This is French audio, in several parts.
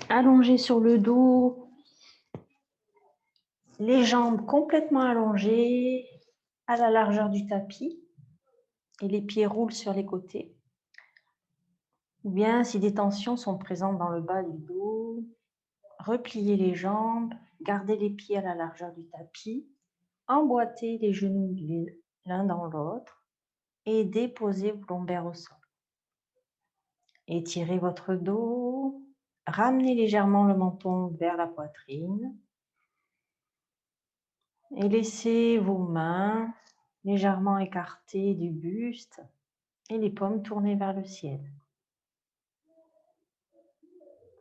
Allongé sur le dos, les jambes complètement allongées à la largeur du tapis et les pieds roulent sur les côtés. Ou bien, si des tensions sont présentes dans le bas du dos, repliez les jambes, gardez les pieds à la largeur du tapis, emboîtez les genoux l'un dans l'autre et déposez vos lombaires au sol. Étirez votre dos, ramenez légèrement le menton vers la poitrine et laissez vos mains légèrement écartées du buste et les paumes tournées vers le ciel.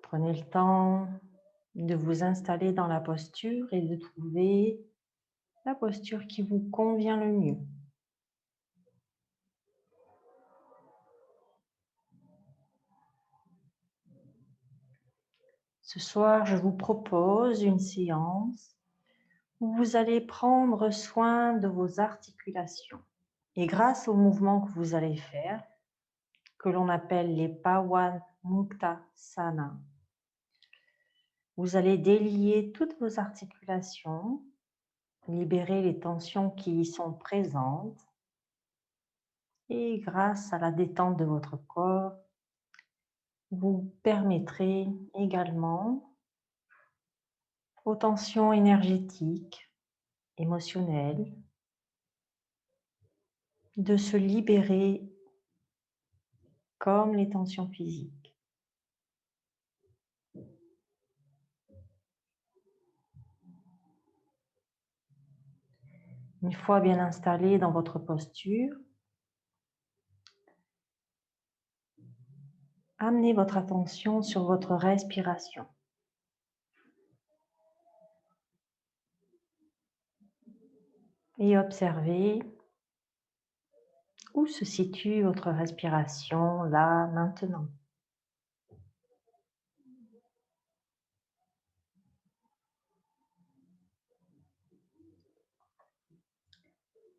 Prenez le temps de vous installer dans la posture et de trouver la posture qui vous convient le mieux. Ce soir, je vous propose une séance où vous allez prendre soin de vos articulations. Et grâce aux mouvements que vous allez faire, que l'on appelle les Pawanmuktasana, vous allez délier toutes vos articulations, libérer les tensions qui y sont présentes et grâce à la détente de votre corps, vous permettrez également aux tensions énergétiques, émotionnelles, de se libérer comme les tensions physiques. Une fois bien installé dans votre posture, amenez votre attention sur votre respiration. Et observez où se situe votre respiration là, maintenant.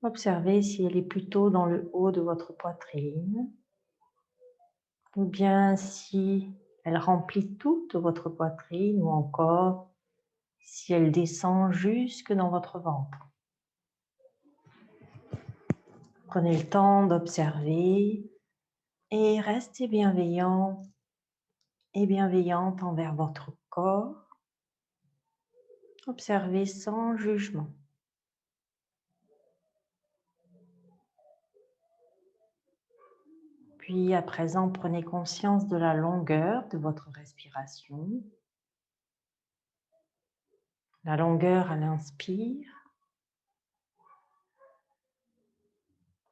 Observez si elle est plutôt dans le haut de votre poitrine ou bien si elle remplit toute votre poitrine ou encore si elle descend jusque dans votre ventre. Prenez le temps d'observer et restez bienveillant et bienveillante envers votre corps. Observez sans jugement. Puis à présent, prenez conscience de la longueur de votre respiration. La longueur à l'inspire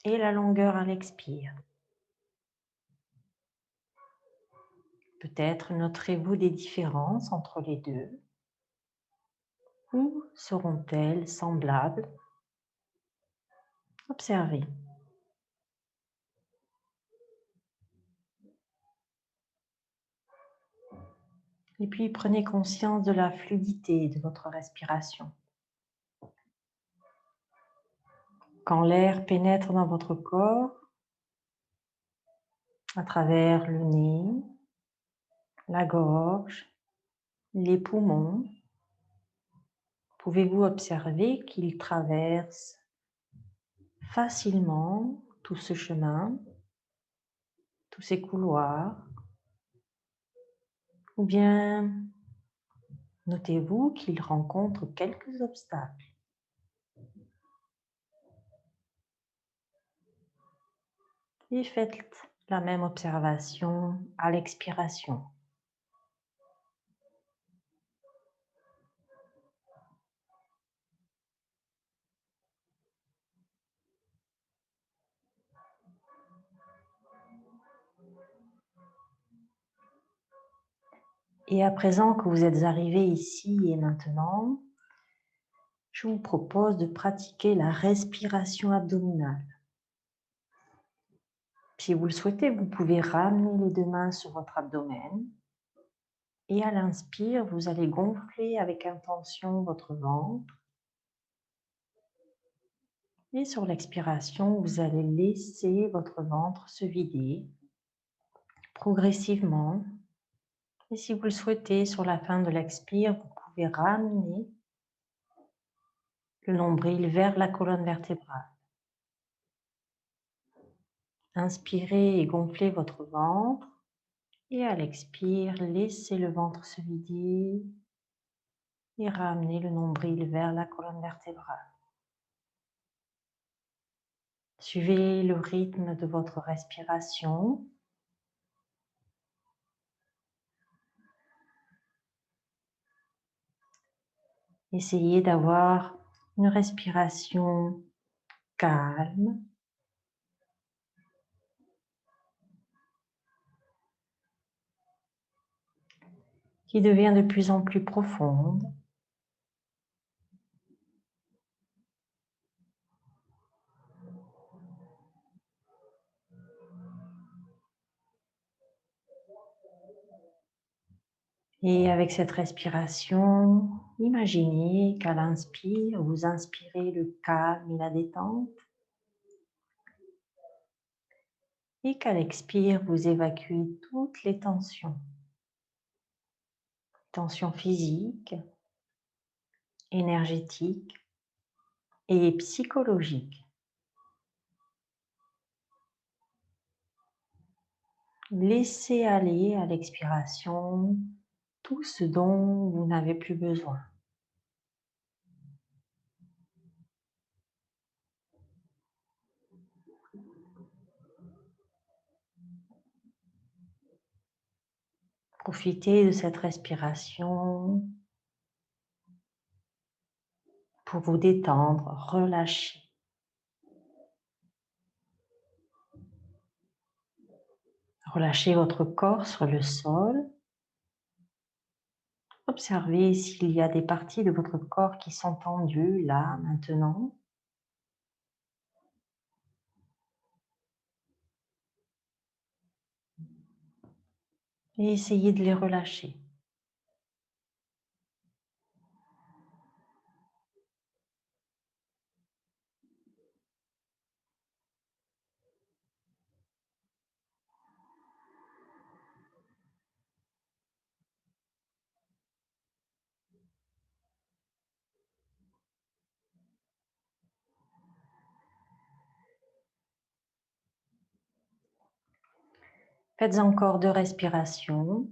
et la longueur à l'expire. Peut-être noterez-vous des différences entre les deux ou seront-elles semblables? Observez. Et puis prenez conscience de la fluidité de votre respiration. Quand l'air pénètre dans votre corps, à travers le nez, la gorge, les poumons, pouvez-vous observer qu'il traverse facilement tout ce chemin, tous ces couloirs, ou bien notez-vous qu'il rencontre quelques obstacles. Et faites la même observation à l'expiration. Et à présent que vous êtes arrivé ici et maintenant, je vous propose de pratiquer la respiration abdominale. Si vous le souhaitez, vous pouvez ramener les deux mains sur votre abdomen Et à l'inspire, vous allez gonfler avec intention votre ventre. Et sur l'expiration, vous allez laisser votre ventre se vider progressivement. Et si vous le souhaitez, sur la fin de l'expire, vous pouvez ramener le nombril vers la colonne vertébrale. Inspirez et gonflez votre ventre. Et à l'expire, laissez le ventre se vider et ramenez le nombril vers la colonne vertébrale. Suivez le rythme de votre respiration. Essayez d'avoir une respiration calme, qui devient de plus en plus profonde. Et avec cette respiration, imaginez qu'à l'inspire, vous inspirez le calme et la détente. Et qu'à l'expire, vous évacuez toutes les tensions. Tensions physiques, énergétiques et psychologiques. Laissez aller à l'expiration tout ce dont vous n'avez plus besoin. Profitez de cette respiration pour vous détendre, relâcher. Relâchez votre corps sur le sol. Observez s'il y a des parties de votre corps qui sont tendues là, maintenant. Et essayez de les relâcher. Faites encore 2 respirations.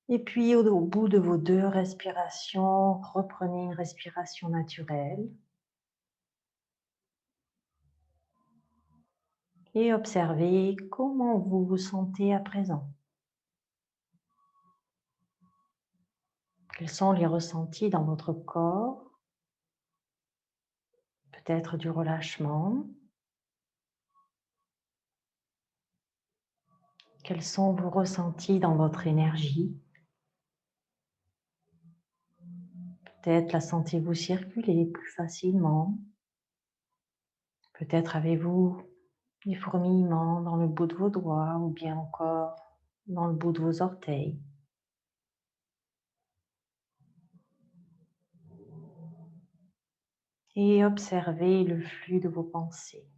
Et puis au bout de vos 2 respirations, reprenez une respiration naturelle. Et observez comment vous vous sentez à présent. Quels sont les ressentis dans votre corps? Peut-être du relâchement. Quels sont vos ressentis dans votre énergie? Peut-être la sentez-vous circuler plus facilement. Peut-être avez-vous des fourmillements dans le bout de vos doigts ou bien encore dans le bout de vos orteils. Et observez le flux de vos pensées.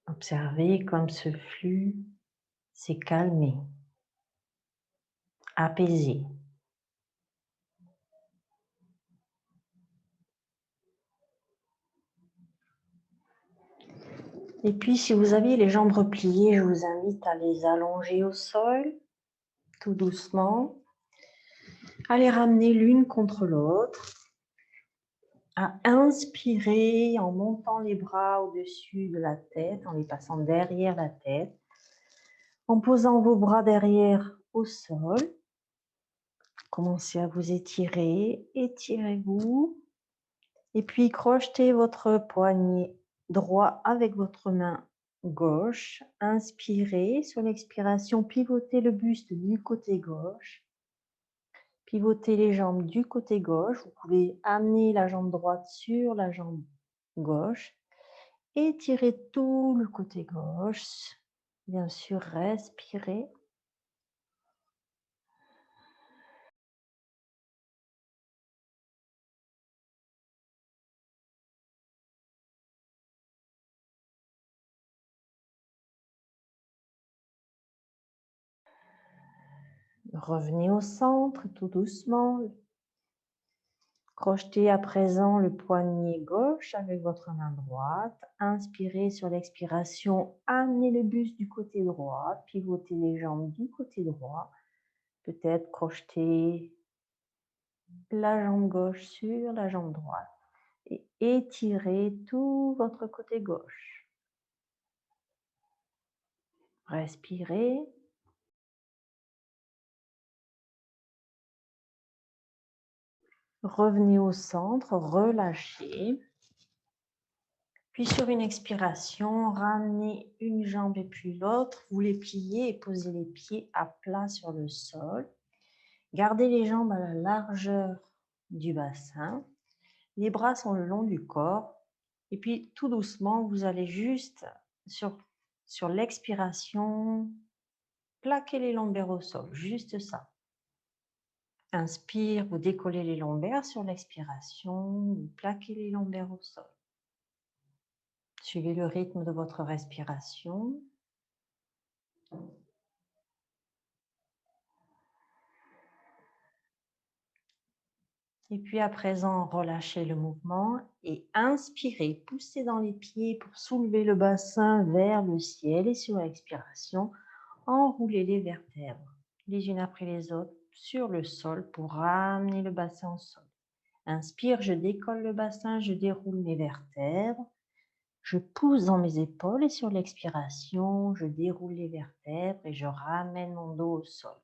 Observez comme ce flux s'est calmé, apaisé. Et puis, si vous avez les jambes repliées, je vous invite à les allonger au sol, tout doucement, à les ramener l'une contre l'autre, à inspirer en montant les bras au-dessus de la tête, en les passant derrière la tête, en posant vos bras derrière au sol. Commencez à vous étirer, étirez-vous, et puis crochetez votre poignet droit avec votre main gauche. Inspirez, sur l'expiration, pivotez le buste du côté gauche. Pivotez les jambes du côté gauche. Vous pouvez amener la jambe droite sur la jambe gauche. Étirez tout le côté gauche. Bien sûr, respirez. Revenez au centre tout doucement. Crochetez à présent le poignet gauche avec votre main droite. Inspirez sur l'expiration, amenez le buste du côté droit, pivotez les jambes du côté droit. Peut-être crocheter la jambe gauche sur la jambe droite et étirez tout votre côté gauche. Respirez. Revenez au centre, relâchez. Puis sur une expiration, ramenez une jambe et puis l'autre. Vous les pliez et posez les pieds à plat sur le sol. Gardez les jambes à la largeur du bassin. Les bras sont le long du corps. Et puis tout doucement, vous allez juste sur l'expiration, plaquer les lombaires au sol. Juste ça. Inspire, vous décollez les lombaires. Sur l'expiration, vous plaquez les lombaires au sol. Suivez le rythme de votre respiration. Et puis à présent, relâchez le mouvement et inspirez, poussez dans les pieds pour soulever le bassin vers le ciel. Et sur l'expiration, enroulez les vertèbres les unes après les autres sur le sol pour ramener le bassin au sol. Inspire, je décolle le bassin, je déroule mes vertèbres. Je pousse dans mes épaules et sur l'expiration, je déroule les vertèbres et je ramène mon dos au sol.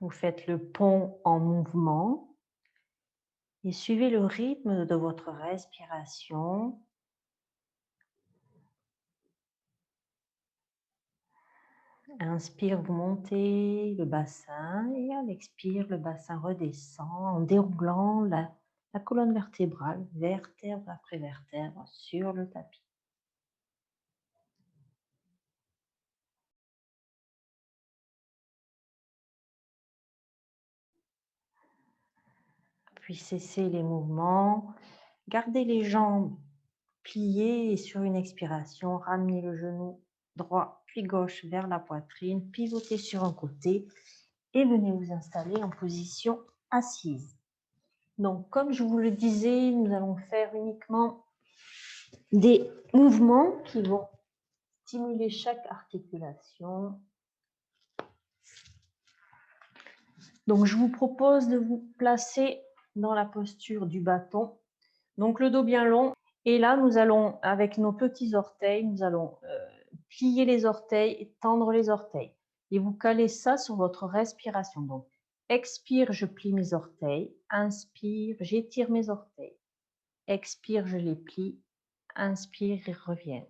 Vous faites le pont en mouvement et suivez le rythme de votre respiration. Inspire, vous montez le bassin et à l'expire, le bassin redescend en déroulant la colonne vertébrale, vertèbre après vertèbre sur le tapis. Puis cessez les mouvements. Gardez les jambes pliées et sur une expiration, ramenez le genou droit puis gauche vers la poitrine, pivotez sur un côté et venez vous installer en position assise. Donc, comme je vous le disais, nous allons faire uniquement des mouvements qui vont stimuler chaque articulation. Donc, je vous propose de vous placer dans la posture du bâton. Donc, le dos bien long. Et là, nous allons, avec nos petits orteils, nous allons plier les orteils et tendre les orteils. Et vous calez ça sur votre respiration. Donc, expire, je plie mes orteils. Inspire, j'étire mes orteils. Expire, je les plie. Inspire, ils reviennent.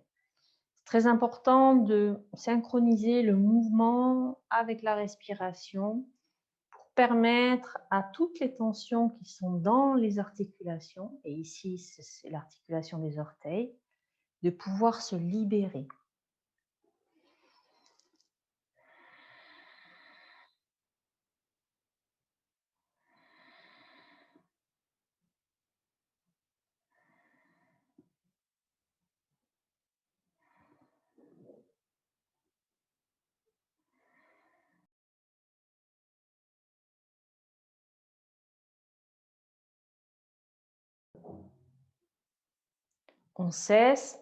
C'est très important de synchroniser le mouvement avec la respiration pour permettre à toutes les tensions qui sont dans les articulations, et ici c'est l'articulation des orteils, de pouvoir se libérer. On cesse.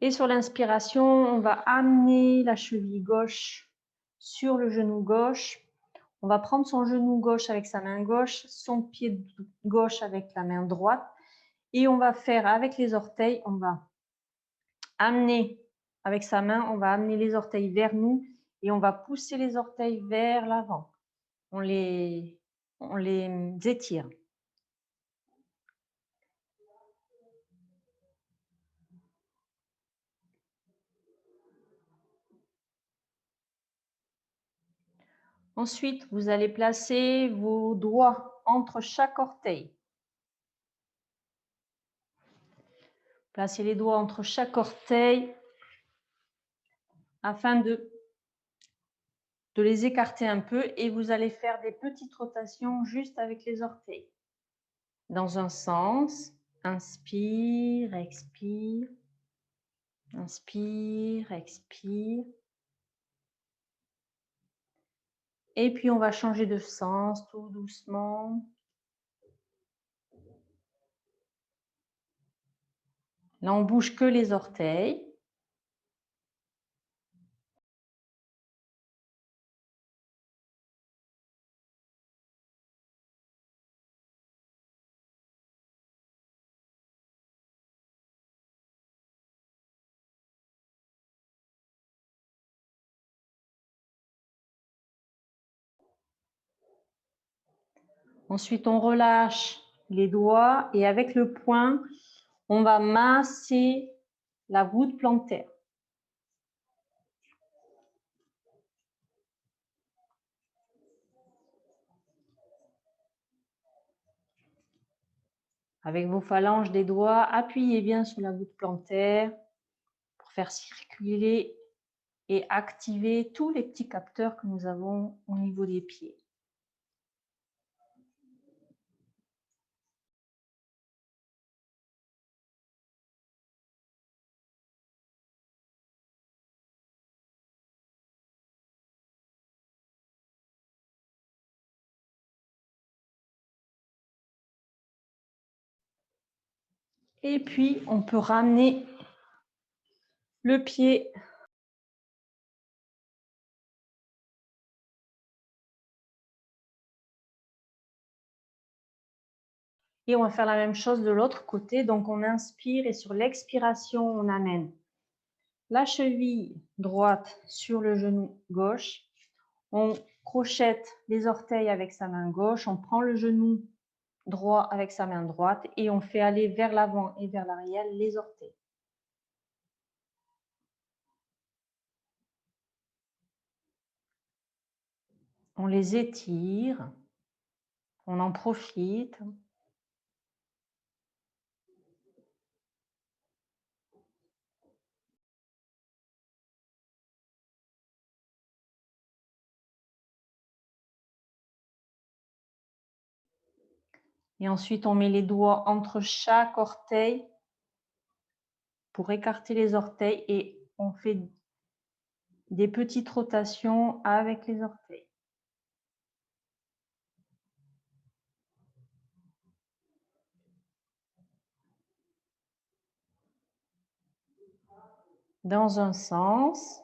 Et sur l'inspiration, on va amener la cheville gauche sur le genou gauche. On va prendre son genou gauche avec sa main gauche, son pied gauche avec la main droite. Et on va faire avec les orteils, on va amener avec sa main, on va amener les orteils vers nous et on va pousser les orteils vers l'avant. On les étire. Ensuite, vous allez placer vos doigts entre chaque orteil. Placez les doigts entre chaque orteil afin de les écarter un peu et vous allez faire des petites rotations juste avec les orteils. Dans un sens, inspire, expire, inspire, expire. Et puis on va changer de sens tout doucement. Là, on bouge que les orteils. Ensuite, on relâche les doigts et avec le poing, on va masser la voûte plantaire. Avec vos phalanges des doigts, appuyez bien sur la voûte plantaire pour faire circuler et activer tous les petits capteurs que nous avons au niveau des pieds. Et puis, on peut ramener le pied et on va faire la même chose de l'autre côté. Donc, on inspire et sur l'expiration, on amène la cheville droite sur le genou gauche. On crochette les orteils avec sa main gauche. On prend le genou droit avec sa main droite et on fait aller vers l'avant et vers l'arrière les orteils. On les étire, on en profite. Et ensuite, on met les doigts entre chaque orteil pour écarter les orteils et on fait des petites rotations avec les orteils. Dans un sens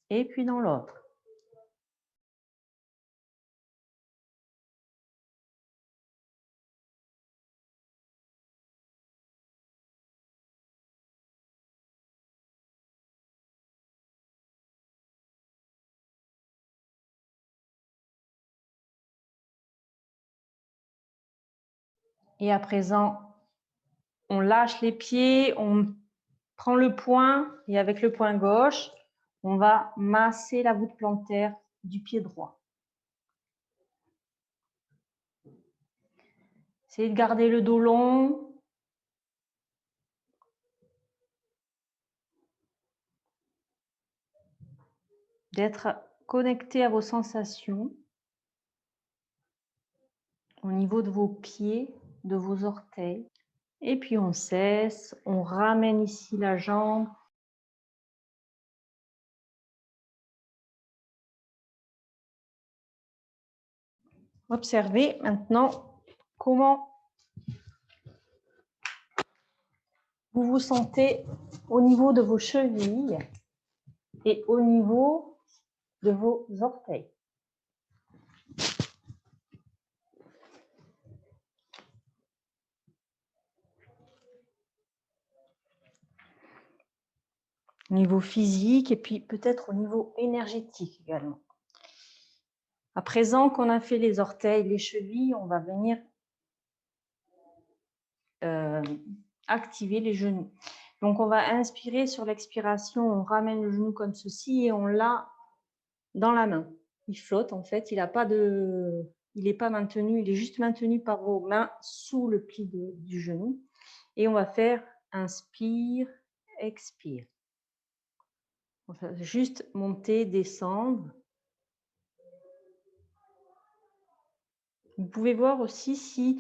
et puis dans l'autre. Et à présent, on lâche les pieds, on prend le poing et avec le poing gauche, on va masser la voûte plantaire du pied droit. Essayez de garder le dos long. D'être connecté à vos sensations au niveau de vos pieds, de vos orteils. Et puis on cesse, on ramène ici la jambe. Observez maintenant comment vous vous sentez au niveau de vos chevilles et au niveau de vos orteils. Au niveau physique et puis peut-être au niveau énergétique également. À présent qu'on a fait les orteils, les chevilles, on va venir activer les genoux. Donc on va inspirer, sur l'expiration, on ramène le genou comme ceci et on l'a dans la main. Il flotte en fait, il n'est pas maintenu, il est juste maintenu par vos mains sous le pli du genou. Et on va faire inspire, expire. On va juste monter, descendre. Vous pouvez voir aussi si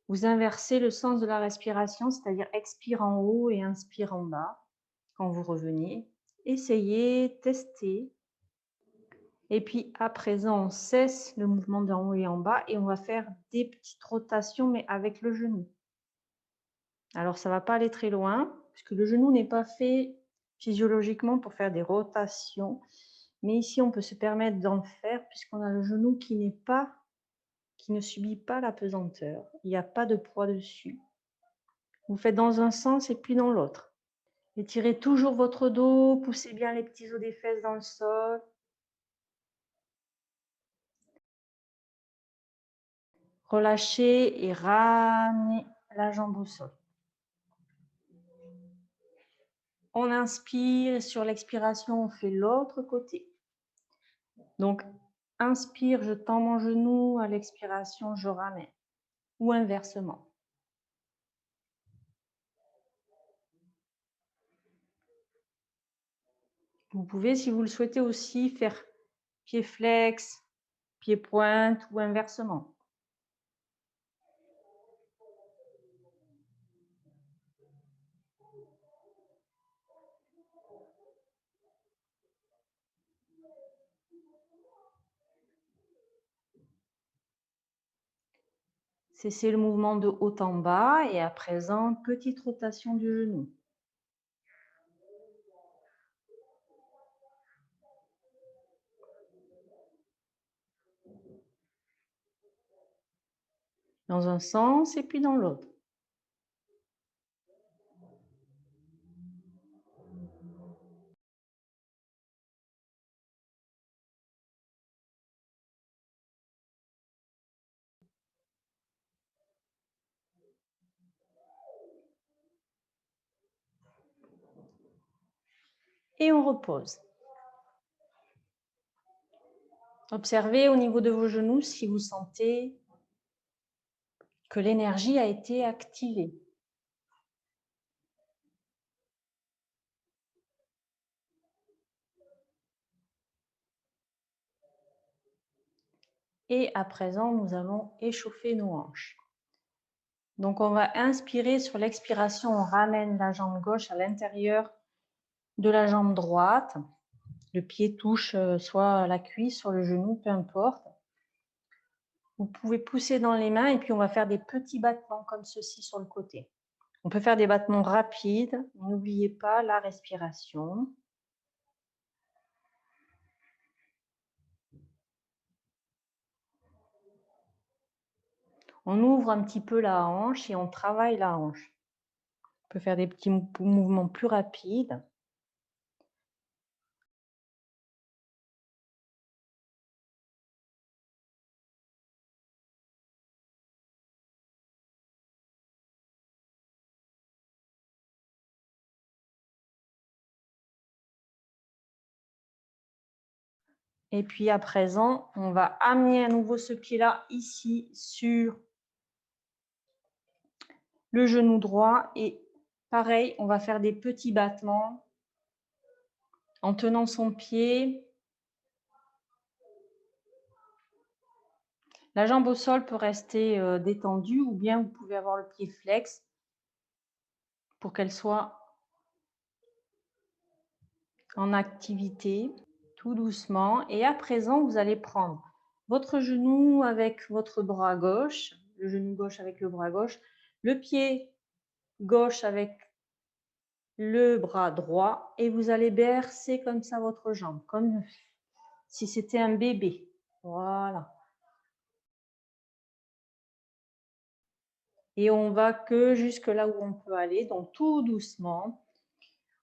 vous inversez le sens de la respiration, c'est-à-dire expire en haut et inspire en bas quand vous revenez. Essayez, testez. Et puis à présent, on cesse le mouvement d'en haut et en bas et on va faire des petites rotations, mais avec le genou. Alors ça ne va pas aller très loin, puisque le genou n'est pas fait physiologiquement pour faire des rotations. Mais ici, on peut se permettre d'en faire, puisqu'on a le genou qui ne subit pas la pesanteur. Il n'y a pas de poids dessus. Vous faites dans un sens et puis dans l'autre. Étirez toujours votre dos, poussez bien les petits os des fesses dans le sol. Relâchez et ramenez la jambe au sol. On inspire et sur l'expiration, on fait l'autre côté. Donc, inspire, je tends mon genou, à l'expiration, je ramène. Ou inversement. Vous pouvez, si vous le souhaitez aussi, faire pied flex, pied pointe ou inversement. Cessez le mouvement de haut en bas et à présent, petite rotation du genou. Dans un sens et puis dans l'autre. Et on repose. Observez au niveau de vos genoux si vous sentez que l'énergie a été activée. Et à présent, nous allons échauffer nos hanches. Donc, on va inspirer. Sur l'expiration, on ramène la jambe gauche à l'intérieur de la jambe droite. Le pied touche soit la cuisse, soit le genou, peu importe. Vous pouvez pousser dans les mains et puis on va faire des petits battements comme ceci sur le côté. On peut faire des battements rapides. N'oubliez pas la respiration. On ouvre un petit peu la hanche et on travaille la hanche. On peut faire des petits mouvements plus rapides. Et puis à présent, on va amener à nouveau ce pied-là ici sur le genou droit. Et pareil, on va faire des petits battements en tenant son pied. La jambe au sol peut rester détendue ou bien vous pouvez avoir le pied flex pour qu'elle soit en activité, tout doucement. Et à présent, vous allez prendre votre genou avec votre bras gauche, le genou gauche avec le bras gauche, le pied gauche avec le bras droit et vous allez bercer comme ça votre jambe, comme si c'était un bébé. Voilà. Et on va que jusque là où on peut aller, donc tout doucement.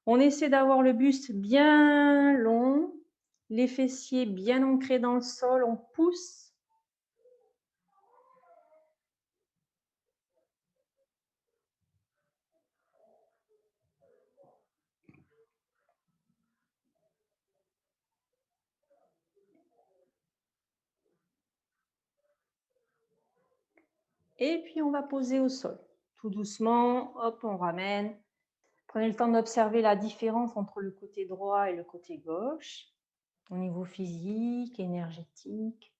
On essaie d'avoir le buste bien long, les fessiers bien ancrés dans le sol, on pousse. Et puis, on va poser au sol. Tout doucement, hop, on ramène. Prenez le temps d'observer la différence entre le côté droit et le côté gauche, au niveau physique, énergétique.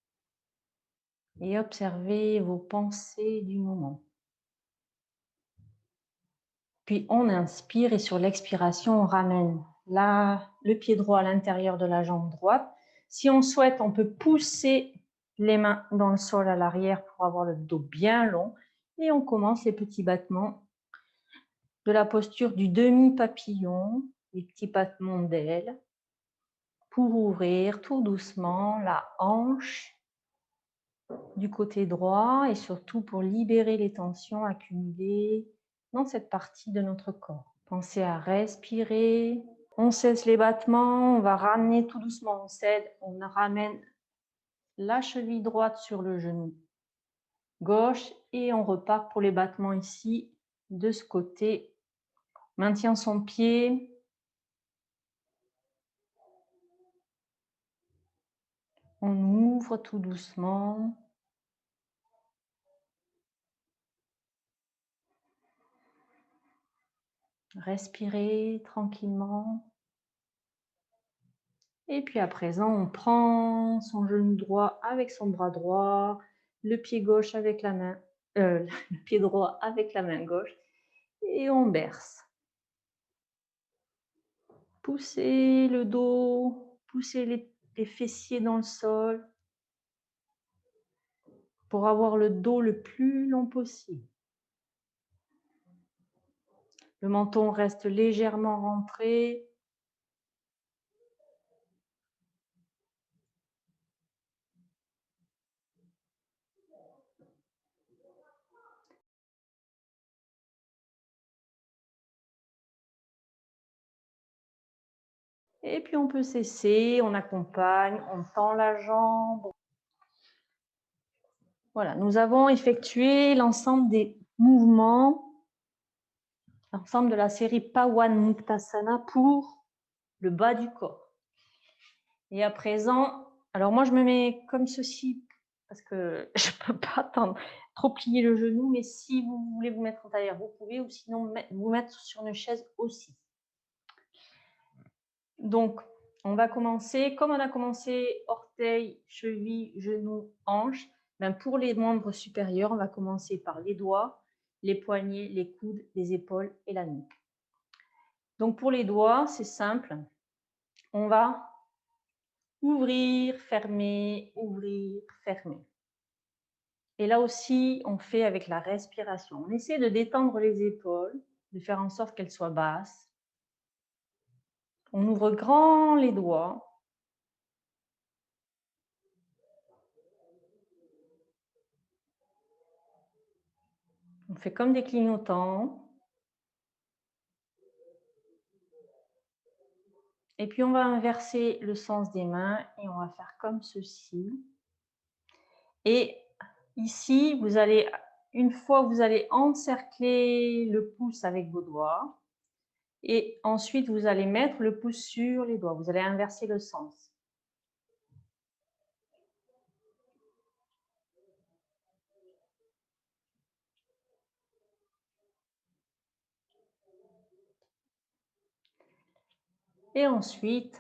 Et observez vos pensées du moment. Puis on inspire et sur l'expiration, on ramène le pied droit à l'intérieur de la jambe droite. Si on souhaite, on peut pousser les mains dans le sol à l'arrière pour avoir le dos bien long. Et on commence les petits battements de la posture du demi-papillon, les petits battements d'ailes, pour ouvrir tout doucement la hanche du côté droit et surtout pour libérer les tensions accumulées dans cette partie de notre corps. Pensez à respirer. On cesse les battements, on va ramener tout doucement, on cède, on ramène la cheville droite sur le genou gauche et on repart pour les battements ici, de ce côté. Maintient son pied. On ouvre tout doucement. Respirez tranquillement. Et puis à présent, on prend son genou droit avec son bras droit, le pied gauche avec la main, le pied droit avec la main gauche, et on berce. Poussez le dos, poussez les fessiers dans le sol pour avoir le dos le plus long possible. Le menton reste légèrement rentré. Et puis on peut cesser, on accompagne, on tend la jambe. Voilà, nous avons effectué l'ensemble des mouvements, l'ensemble de la série Pawan Muktasana pour le bas du corps. Et à présent, alors moi je me mets comme ceci parce que je ne peux pas trop plier le genou, mais si vous voulez vous mettre en tailleur, vous pouvez, ou sinon vous mettre sur une chaise aussi. Donc, on va commencer, comme on a commencé orteil, cheville, genou, hanche, ben pour les membres supérieurs, on va commencer par les doigts, les poignets, les coudes, les épaules et la nuque. Donc pour les doigts, c'est simple. On va ouvrir, fermer, ouvrir, fermer. Et là aussi, on fait avec la respiration. On essaie de détendre les épaules, de faire en sorte qu'elles soient basses. On ouvre grand les doigts. On fait comme des clignotants. Et puis, on va inverser le sens des mains et on va faire comme ceci. Et ici, vous allez, une fois, vous allez encercler le pouce avec vos doigts. Et ensuite, vous allez mettre le pouce sur les doigts. Vous allez inverser le sens. Et ensuite,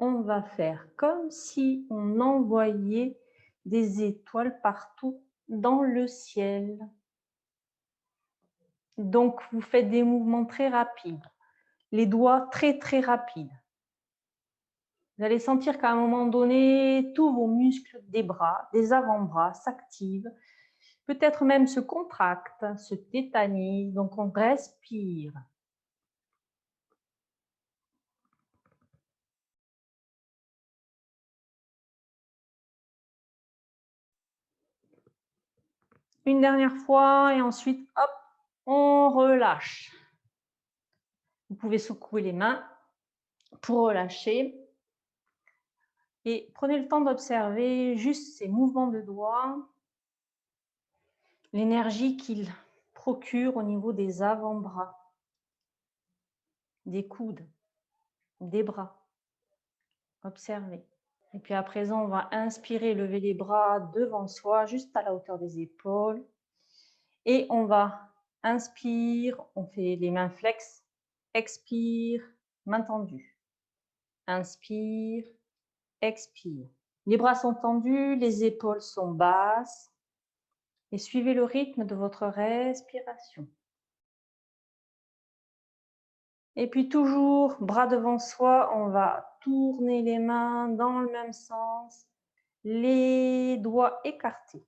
on va faire comme si on envoyait des étoiles partout dans le ciel. Donc, vous faites des mouvements très rapides, les doigts très, très rapides. Vous allez sentir qu'à un moment donné, tous vos muscles des bras, des avant-bras s'activent, peut-être même se contractent, se tétanisent. Donc, on respire. Une dernière fois et ensuite, hop, on relâche. Vous pouvez secouer les mains pour relâcher. Et prenez le temps d'observer juste ces mouvements de doigts, l'énergie qu'ils procurent au niveau des avant-bras, des coudes, des bras. Observez. Et puis à présent, on va inspirer, lever les bras devant soi, juste à la hauteur des épaules. Et on va inspire, on fait les mains flex, expire, main tendue. Inspire, expire. Les bras sont tendus, les épaules sont basses. Et suivez le rythme de votre respiration. Et puis toujours, bras devant soi, on va tourner les mains dans le même sens, les doigts écartés.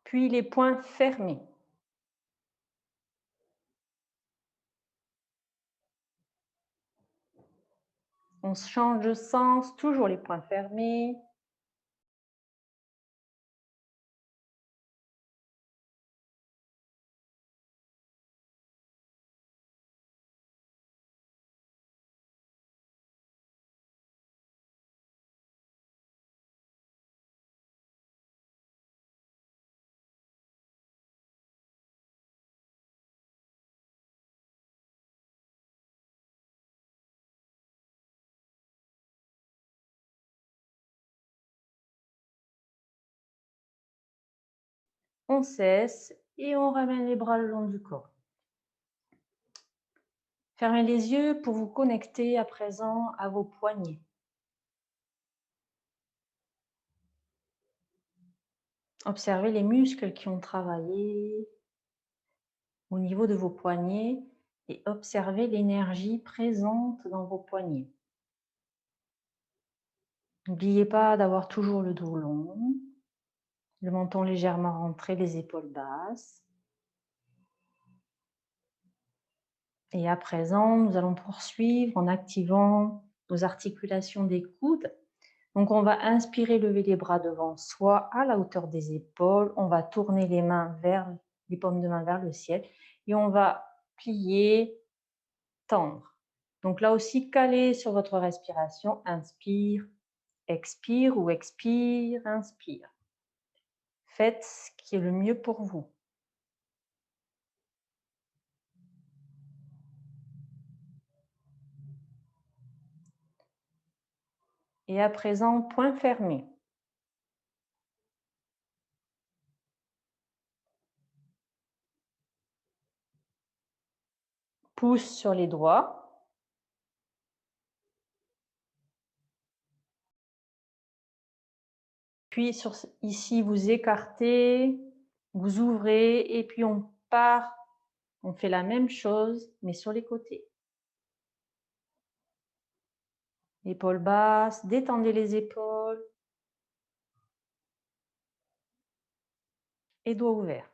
Puis les poings fermés. On change de sens, toujours les poings fermés. On cesse et on ramène les bras le long du corps. Fermez les yeux pour vous connecter à présent à vos poignets. Observez les muscles qui ont travaillé au niveau de vos poignets et observez l'énergie présente dans vos poignets. N'oubliez pas d'avoir toujours le dos long, le menton légèrement rentré, les épaules basses. Et à présent, nous allons poursuivre en activant nos articulations des coudes. Donc, on va inspirer, lever les bras devant soi à la hauteur des épaules. On va tourner les mains vers les paumes de main vers le ciel et on va plier, tendre. Donc là aussi, calez sur votre respiration. Inspire, expire ou expire, inspire. Faites ce qui est le mieux pour vous. Et à présent, poings fermés. Pouce sur les doigts. Puis ici, vous écartez, vous ouvrez et puis on part. On fait la même chose, mais sur les côtés. Épaules basses, détendez les épaules. Et doigts ouverts.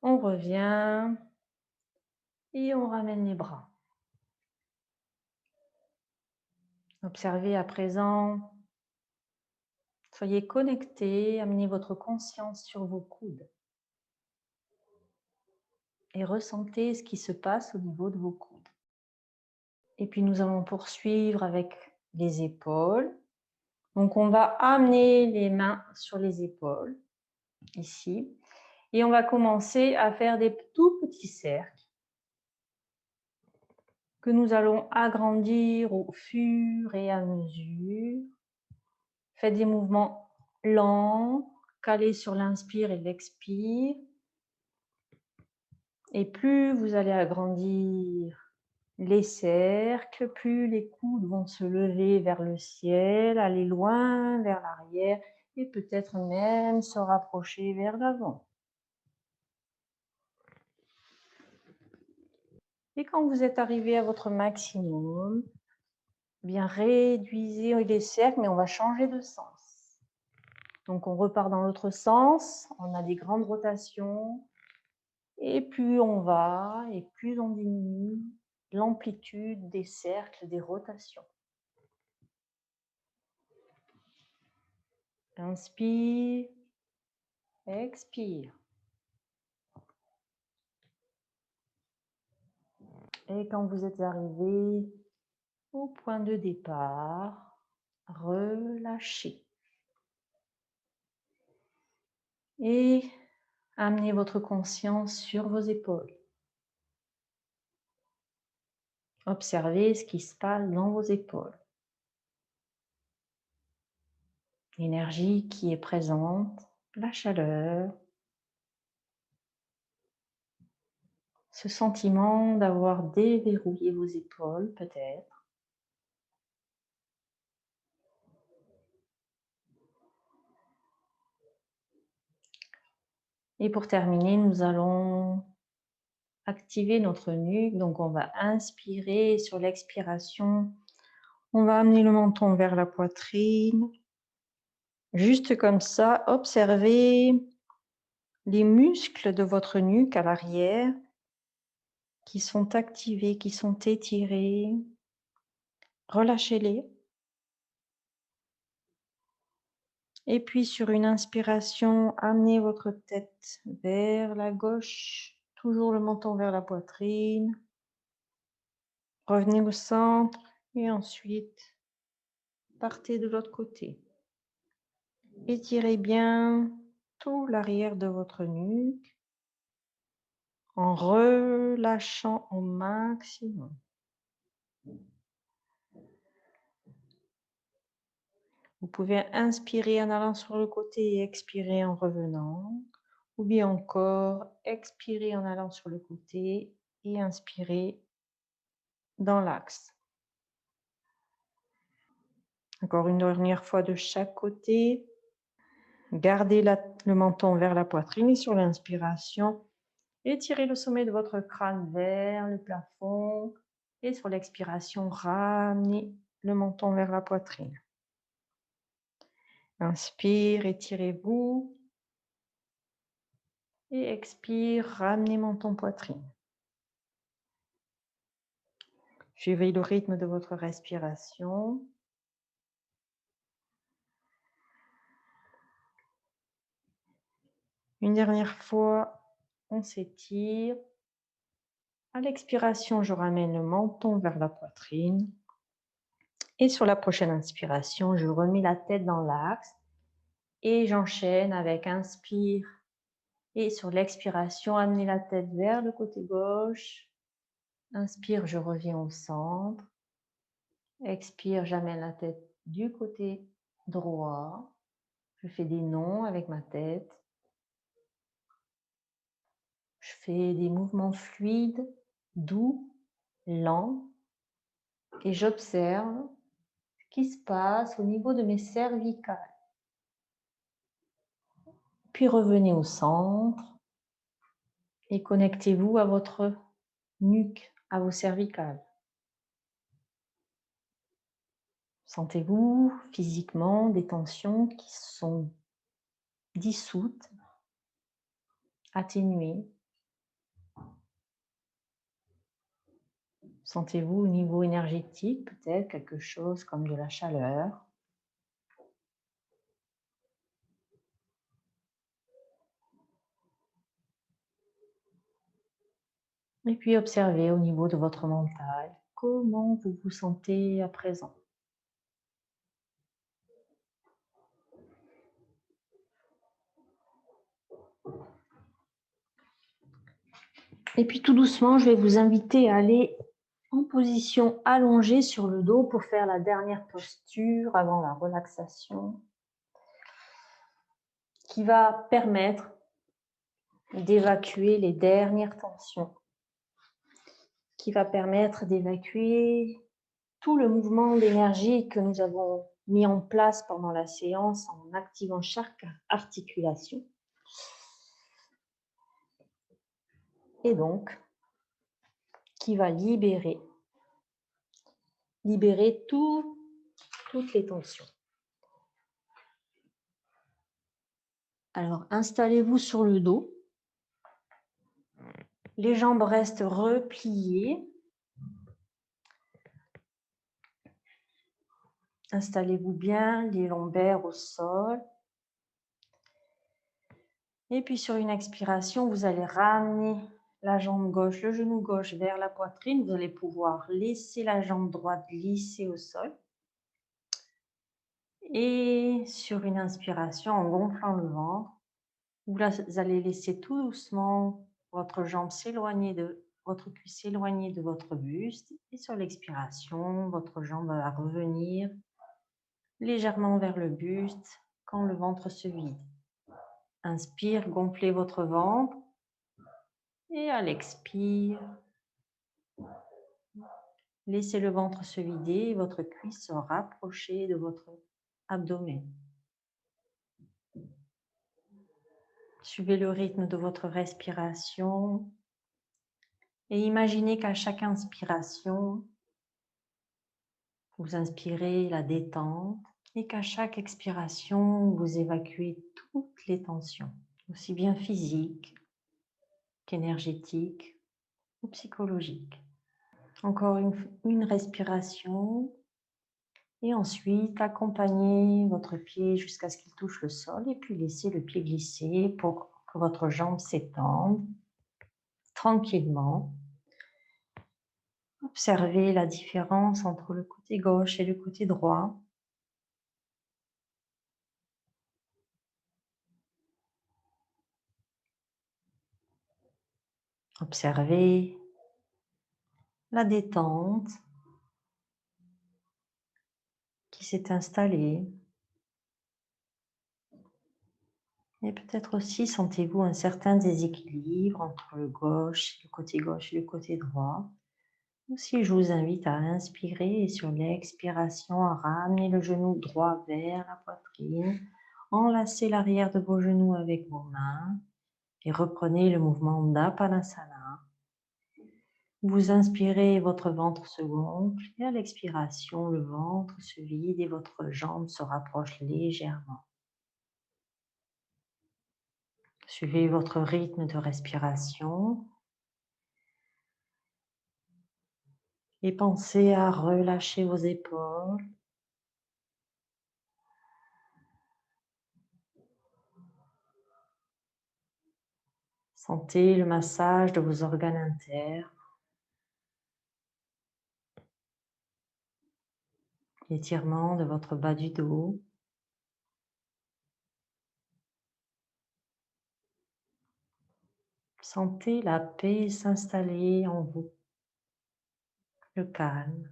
On revient et on ramène les bras. Observez à présent. Soyez connectés, amenez votre conscience sur vos coudes. Et ressentez ce qui se passe au niveau de vos coudes. Et puis nous allons poursuivre avec les épaules. Donc on va amener les mains sur les épaules, ici. Et on va commencer à faire des tout petits cercles que nous allons agrandir au fur et à mesure. Faites des mouvements lents, calés sur l'inspire et l'expire. Et plus vous allez agrandir les cercles, plus les coudes vont se lever vers le ciel, aller loin vers l'arrière et peut-être même se rapprocher vers l'avant. Et quand vous êtes arrivé à votre maximum, bien réduisez les cercles, mais on va changer de sens. Donc on repart dans l'autre sens, on a des grandes rotations, et plus on va, et plus on diminue l'amplitude des cercles, des rotations. Inspire, expire. Et quand vous êtes arrivé au point de départ, relâchez. Et amenez votre conscience sur vos épaules. Observez ce qui se passe dans vos épaules. L'énergie qui est présente, la chaleur, ce sentiment d'avoir déverrouillé vos épaules peut-être. Et pour terminer, nous allons activer notre nuque. Donc on va inspirer, sur l'expiration, on va amener le menton vers la poitrine. Juste comme ça, observez les muscles de votre nuque à l'arrière qui sont activés, qui sont étirés. Relâchez-les. Et puis sur une inspiration, amenez votre tête vers la gauche, toujours le menton vers la poitrine. Revenez au centre et ensuite partez de l'autre côté. Étirez bien tout l'arrière de votre nuque en relâchant au maximum. Vous pouvez inspirer en allant sur le côté et expirer en revenant, ou bien encore expirer en allant sur le côté et inspirer dans l'axe. Encore une dernière fois de chaque côté. Gardez le menton vers la poitrine et sur l'inspiration, étirez le sommet de votre crâne vers le plafond et sur l'expiration, ramenez le menton vers la poitrine. Inspire, étirez-vous. Et expire, ramenez menton poitrine. Suivez le rythme de votre respiration. Une dernière fois, on s'étire. À l'expiration, je ramène le menton vers la poitrine. Et sur la prochaine inspiration, je remets la tête dans l'axe. Et j'enchaîne avec inspire. Et sur l'expiration, amenez la tête vers le côté gauche. Inspire, je reviens au centre. Expire, j'amène la tête du côté droit. Je fais des nons avec ma tête. Je fais des mouvements fluides, doux, lents. Et j'observe ce qui se passe au niveau de mes cervicales. Puis revenez au centre et connectez-vous à votre nuque, à vos cervicales. Sentez-vous physiquement des tensions qui sont dissoutes, atténuées. Sentez-vous au niveau énergétique, peut-être quelque chose comme de la chaleur. Et puis observez au niveau de votre mental comment vous vous sentez à présent. Et puis tout doucement, je vais vous inviter à aller en position allongée sur le dos pour faire la dernière posture avant la relaxation qui va permettre d'évacuer les dernières tensions, qui va permettre d'évacuer tout le mouvement d'énergie que nous avons mis en place pendant la séance en activant chaque articulation. Et donc, qui va libérer toutes les tensions. Alors, installez-vous sur le dos. Les jambes restent repliées. Installez-vous bien, les lombaires au sol. Et puis sur une expiration, vous allez ramener la jambe gauche, le genou gauche vers la poitrine. Vous allez pouvoir laisser la jambe droite glisser au sol. Et sur une inspiration, en gonflant le ventre, Vous allez laisser tout doucement votre jambe s'éloigner de votre cuisse s'éloigner de votre buste et sur l'expiration, votre jambe va revenir légèrement vers le buste quand le ventre se vide. Inspire, gonflez votre ventre et à l'expire, laissez le ventre se vider et votre cuisse se rapprocher de votre abdomen. Suivez le rythme de votre respiration et imaginez qu'à chaque inspiration, vous inspirez la détente et qu'à chaque expiration, vous évacuez toutes les tensions, aussi bien physiques qu'énergétiques ou psychologiques. Encore une respiration et ensuite accompagnez votre pied jusqu'à ce qu'il touche le sol et puis laissez le pied glisser pour que votre jambe s'étende tranquillement. Observez la différence entre le côté gauche et le côté droit. Observez la détente qui s'est installée. Et peut-être aussi sentez-vous un certain déséquilibre entre le gauche et le côté droit. Aussi, je vous invite à inspirer et sur l'expiration, à ramener le genou droit vers la poitrine. Enlacez l'arrière de vos genoux avec vos mains et reprenez le mouvement d'Apanasana. Vous inspirez, votre ventre se gonfle et à l'expiration, le ventre se vide et votre jambe se rapproche légèrement. Suivez votre rythme de respiration et pensez à relâcher vos épaules. Sentez le massage de vos organes internes, l'étirement de votre bas du dos. Sentez la paix s'installer en vous, le calme.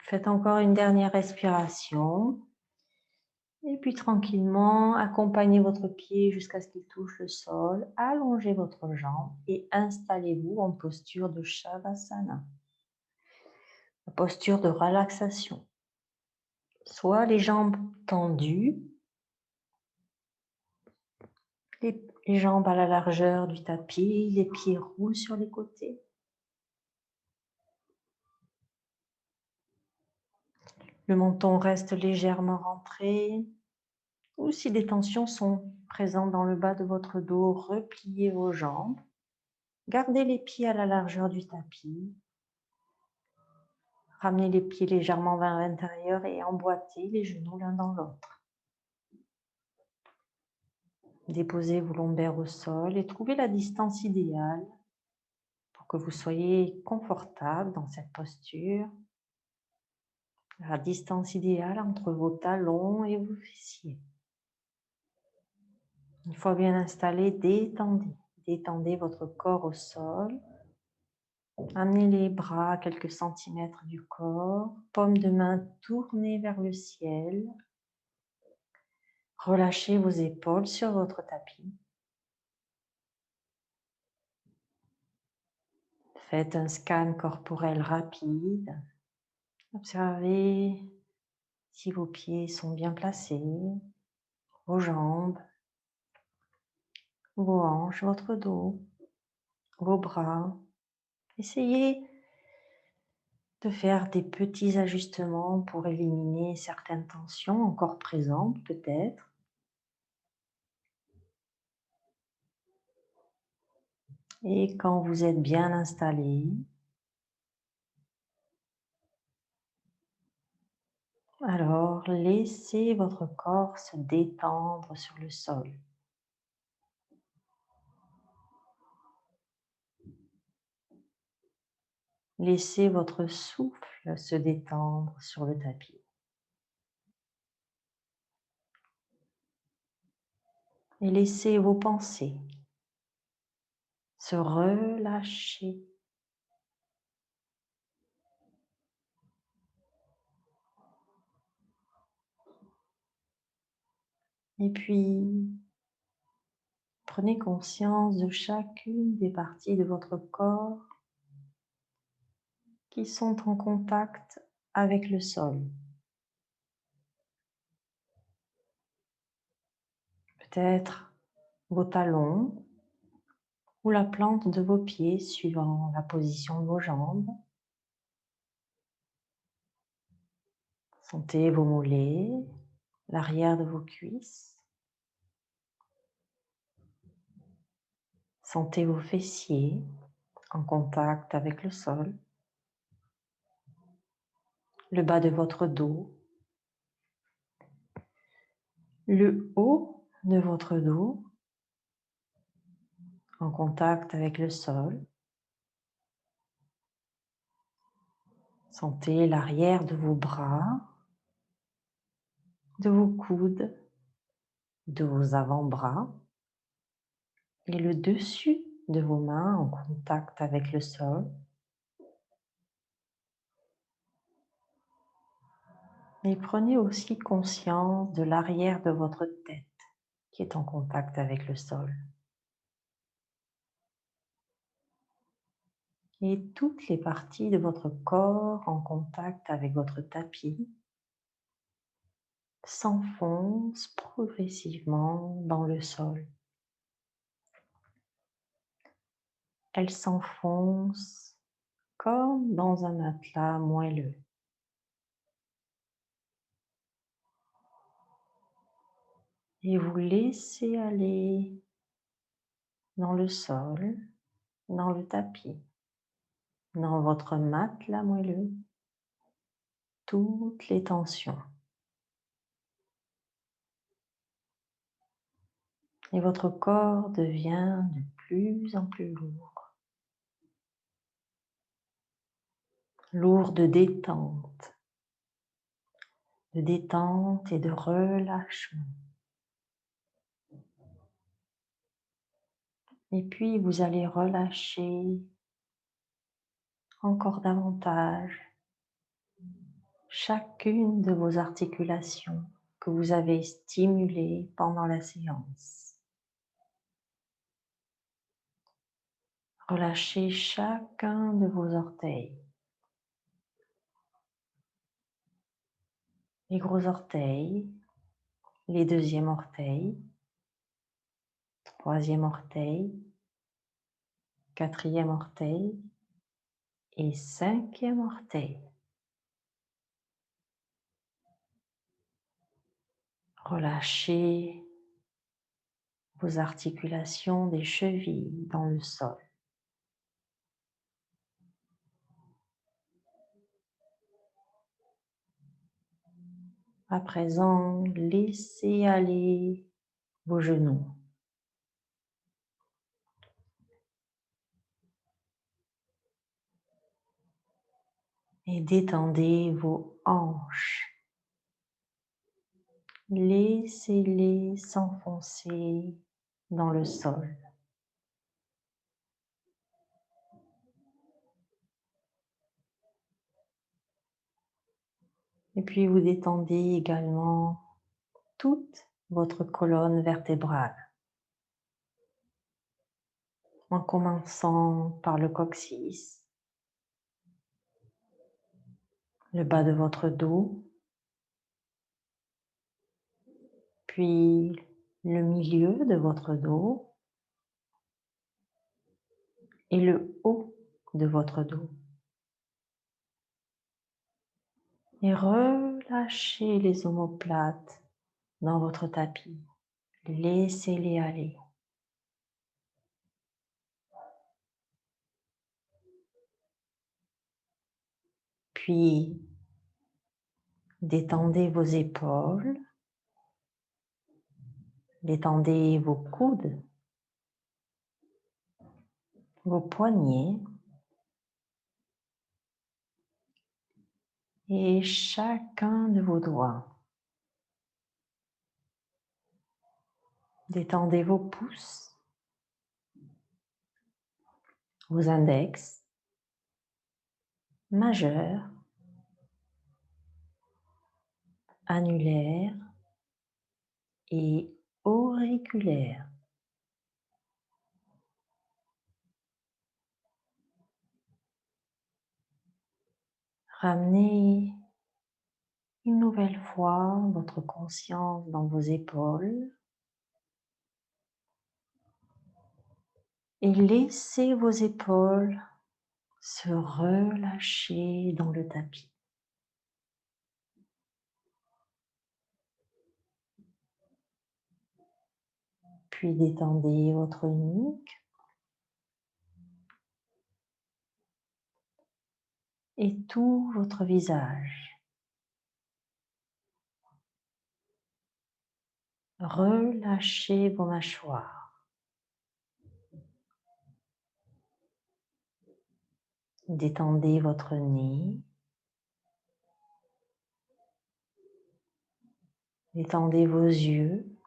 Faites encore une dernière respiration. Et puis tranquillement, accompagnez votre pied jusqu'à ce qu'il touche le sol. Allongez votre jambe et installez-vous en posture de Shavasana, la posture de relaxation. Soit les jambes tendues, les jambes à la largeur du tapis, les pieds roulent sur les côtés. Le menton reste légèrement rentré. Ou si des tensions sont présentes dans le bas de votre dos, repliez vos jambes. Gardez les pieds à la largeur du tapis. Ramenez les pieds légèrement vers l'intérieur et emboîtez les genoux l'un dans l'autre. Déposez vos lombaires au sol et trouvez la distance idéale pour que vous soyez confortable dans cette posture. La distance idéale entre vos talons et vos fessiers. Une fois bien installé, détendez. Détendez votre corps au sol. Amenez les bras à quelques centimètres du corps. Paume de main tournée vers le ciel. Relâchez vos épaules sur votre tapis. Faites un scan corporel rapide. Observez si vos pieds sont bien placés, vos jambes, vos hanches, votre dos, vos bras. Essayez de faire des petits ajustements pour éliminer certaines tensions encore présentes peut-être. Et quand vous êtes bien installé, alors laissez votre corps se détendre sur le sol. Laissez votre souffle se détendre sur le tapis. Et laissez vos pensées se relâcher. Et puis, prenez conscience de chacune des parties de votre corps qui sont en contact avec le sol. Peut-être vos talons ou la plante de vos pieds suivant la position de vos jambes. Sentez vos mollets, l'arrière de vos cuisses. Sentez vos fessiers en contact avec le sol. Le bas de votre dos. Le haut de votre dos en contact avec le sol. Sentez l'arrière de vos bras, de vos coudes, de vos avant-bras et le dessus de vos mains en contact avec le sol. Et prenez aussi conscience de l'arrière de votre tête qui est en contact avec le sol. Et toutes les parties de votre corps en contact avec votre tapis s'enfoncent progressivement dans le sol. Elles s'enfoncent comme dans un matelas moelleux. Et vous laissez aller dans le sol, dans le tapis, dans votre matelas moelleux, toutes les tensions. Et votre corps devient de plus en plus lourd. Lourd de détente et de relâchement. Et puis vous allez relâcher encore davantage chacune de vos articulations que vous avez stimulées pendant la séance. Relâchez chacun de vos orteils. Les gros orteils, les deuxièmes orteils, troisième orteil, quatrième orteil et cinquième orteil. Relâchez vos articulations des chevilles dans le sol. À présent, laissez aller vos genoux. Et détendez vos hanches. Laissez-les s'enfoncer dans le sol. Et puis vous détendez également toute votre colonne vertébrale, en commençant par le coccyx, le bas de votre dos, puis le milieu de votre dos et le haut de votre dos. Et relâchez les omoplates dans votre tapis. Laissez-les aller. Puis, détendez vos épaules, détendez vos coudes, vos poignets, et chacun de vos doigts. Détendez vos pouces, vos index, majeurs, annulaires et auriculaires. Ramenez une nouvelle fois votre conscience dans vos épaules et laissez vos épaules se relâcher dans le tapis. Puis détendez votre nuque et tout votre visage. Relâchez vos mâchoires. Détendez votre nez. Détendez vos yeux,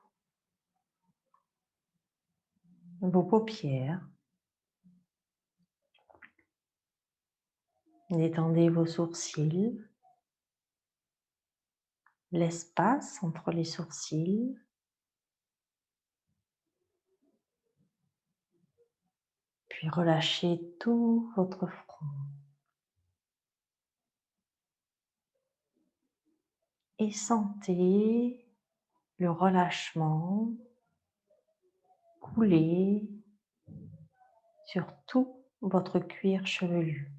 vos paupières. Détendez vos sourcils, l'espace entre les sourcils. Puis relâchez tout votre front. Et sentez le relâchement couler sur tout votre cuir chevelu.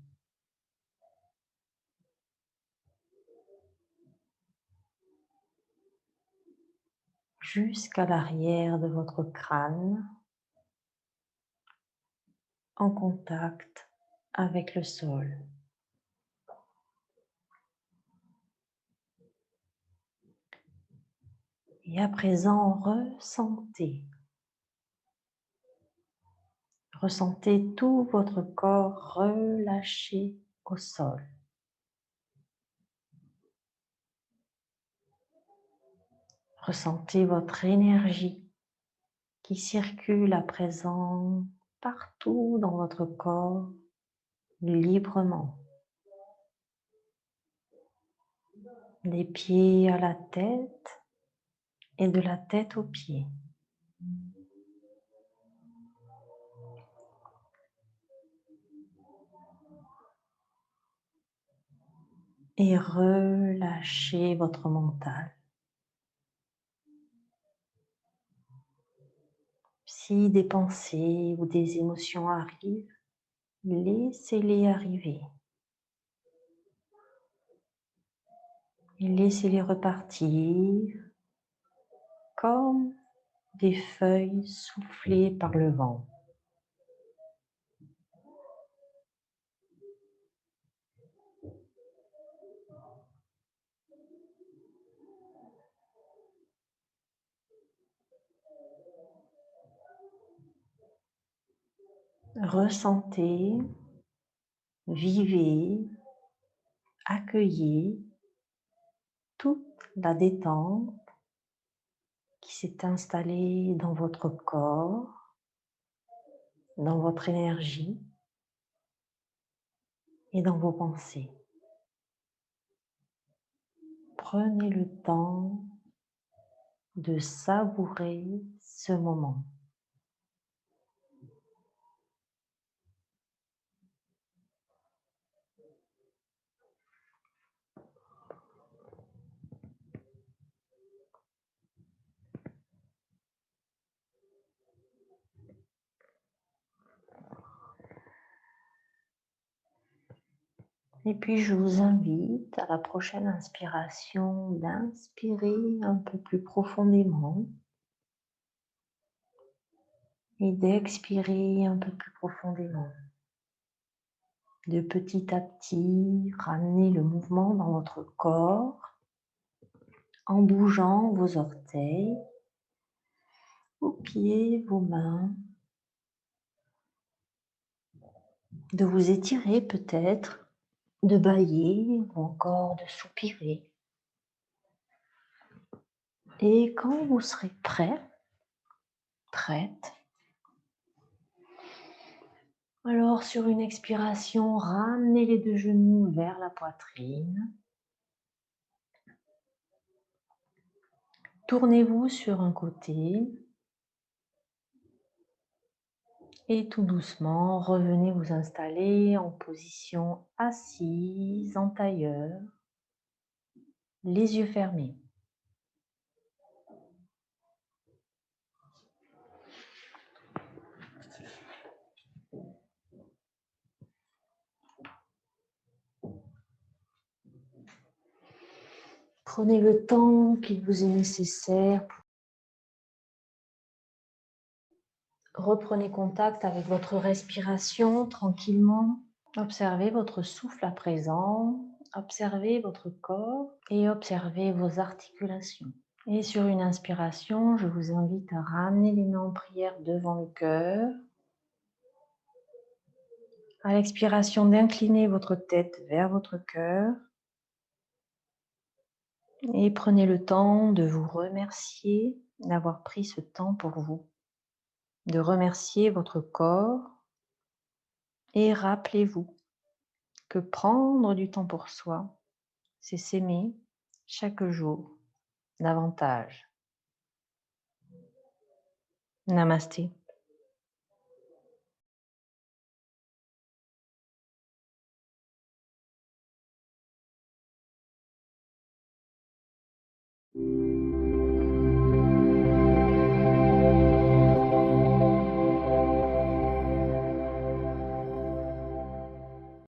Jusqu'à l'arrière de votre crâne, en contact avec le sol. Et à présent, ressentez tout votre corps relâché au sol. Ressentez votre énergie qui circule à présent partout dans votre corps librement. Des pieds à la tête et de la tête aux pieds. Et relâchez votre mental. Si des pensées ou des émotions arrivent, laissez-les arriver. Et laissez-les repartir comme des feuilles soufflées par le vent. Ressentez, vivez, accueillez toute la détente qui s'est installée dans votre corps, dans votre énergie et dans vos pensées. Prenez le temps de savourer ce moment. Et puis je vous invite à la prochaine inspiration d'inspirer un peu plus profondément et d'expirer un peu plus profondément. De petit à petit, ramenez le mouvement dans votre corps en bougeant vos orteils, vos pieds, vos mains, de vous étirer peut-être de bâiller ou encore de soupirer. Et quand vous serez prêt, prête, alors sur une expiration, ramenez les deux genoux vers la poitrine. Tournez-vous sur un côté et tout doucement, revenez vous installer en position assise, en tailleur, les yeux fermés. Prenez le temps qu'il vous est nécessaire. Reprenez contact avec votre respiration tranquillement. Observez votre souffle à présent. Observez votre corps et observez vos articulations. Et sur une inspiration, je vous invite à ramener les mains en prière devant le cœur. À l'expiration, d'incliner votre tête vers votre cœur. Et prenez le temps de vous remercier d'avoir pris ce temps pour vous. De remercier votre corps. Et rappelez-vous que prendre du temps pour soi, c'est s'aimer chaque jour davantage. Namasté.